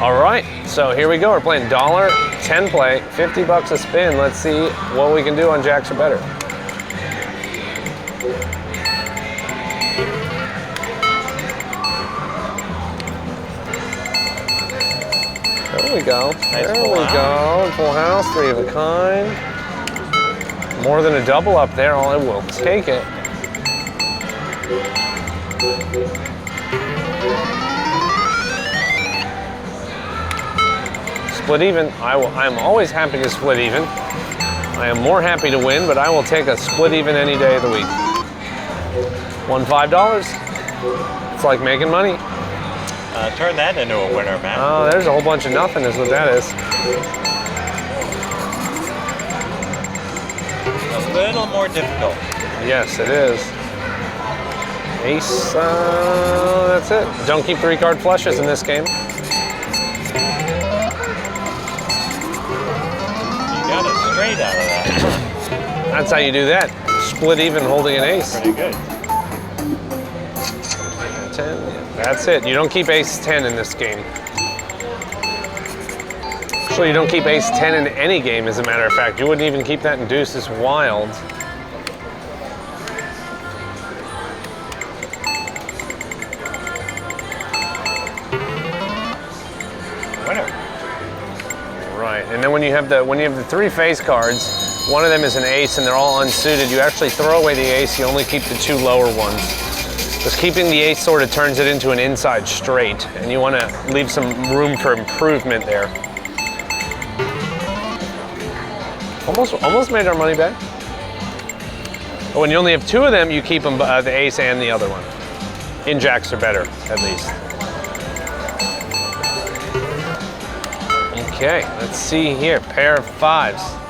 All right, so here we go. We're playing $1, 10 play, 50 bucks a spin. Let's see what we can do on jacks or better. There we go. Nice there we go. Full house, 3 of a kind. More than a double up there. I will take it. Split even. I'm always happy to split even. I am more happy to win, but I will take a split even any day of the week. Won $5. It's like making money. Turn that into a winner, Matt. Oh, there's a whole bunch of nothing is what that is. A little more difficult. Yes, it is. Ace, that's it. Don't keep 3-card flushes in this game. You got it straight out of that. That's how you do that. Split even holding an ace. Pretty good. 10, that's it. You don't keep ace 10 in this game. Actually, you don't keep ace 10 in any game, as a matter of fact. You wouldn't even keep that in deuces wild. Winner. Right, and then when you have the 3 face cards, one of them is an ace and they're all unsuited, you actually throw away the ace, you only keep the 2 lower ones. Because keeping the ace sort of turns it into an inside straight, and you want to leave some room for improvement there. Almost made our money back. But when you only have 2 of them, you keep them, the ace and the other one. In jacks or better, at least. Okay, let's see here. Pair of 5s.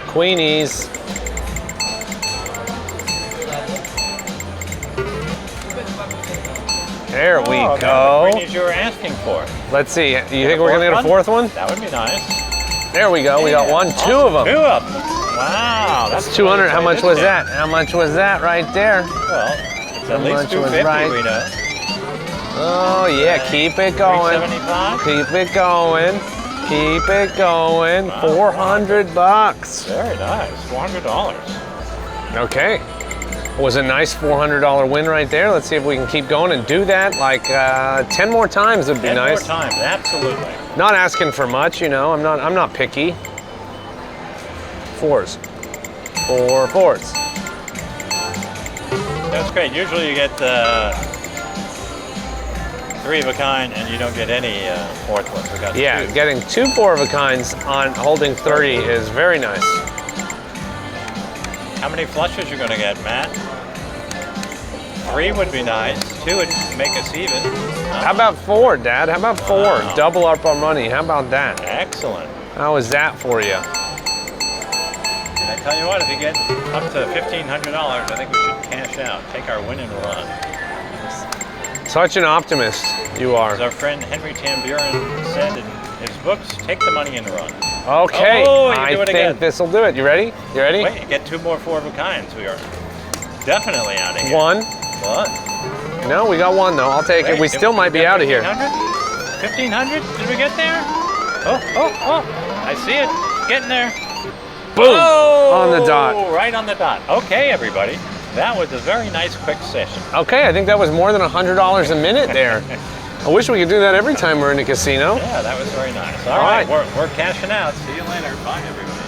Queenies. There we go. The queenies you were asking for. Let's see. Do you think we're gonna get a 4th one? That would be nice. There we go. We got 1, 2 of them. 2 of them. Wow, that's 200. How much was that? How much was that right there? Well, it's at least 250. Right? We know. Oh yeah, keep it going. 375. Keep it going. Keep it going. Wow. 400 bucks. Very nice. $400. Okay. Was a nice $400 win right there. Let's see if we can keep going and do that like 10 more times would be 10 nice. 10 more times, absolutely. Not asking for much, you know. I'm not picky. 4s. 4 4s. That's great. Usually you get 3 of a kind and you don't get any 4th ones. We got 2. Getting 2 4 of a kinds on holding 30 is very nice. How many flushes you're going to get, Matt? 3 would be nice. 2 would make us even. How about 4, Dad? How about 4? Wow. Double up our money. How about that? Excellent. How is that for you? And I tell you what, if you get up to $1,500, I think we should cash out. Take our win and run. Such an optimist you are. As our friend Henry Tamburin said in his books, take the money and run. Okay, Oh, you I do it think again. this will do it. You ready? You ready? Wait, you get 2 more 4 of a kinds. We are definitely out of here. 1. What? No, we got 1 though. I'll take it. We still might be out of here. 1,500? Did we get there? Oh. I see it. Getting there. Boom! Oh, On the dot. Right on the dot. Okay, everybody. That was a very nice, quick session. Okay, I think that was more than $100 a minute there. I wish we could do that every time we're in a casino. Yeah, that was very nice. All right. We're cashing out. See you later. Bye, everybody.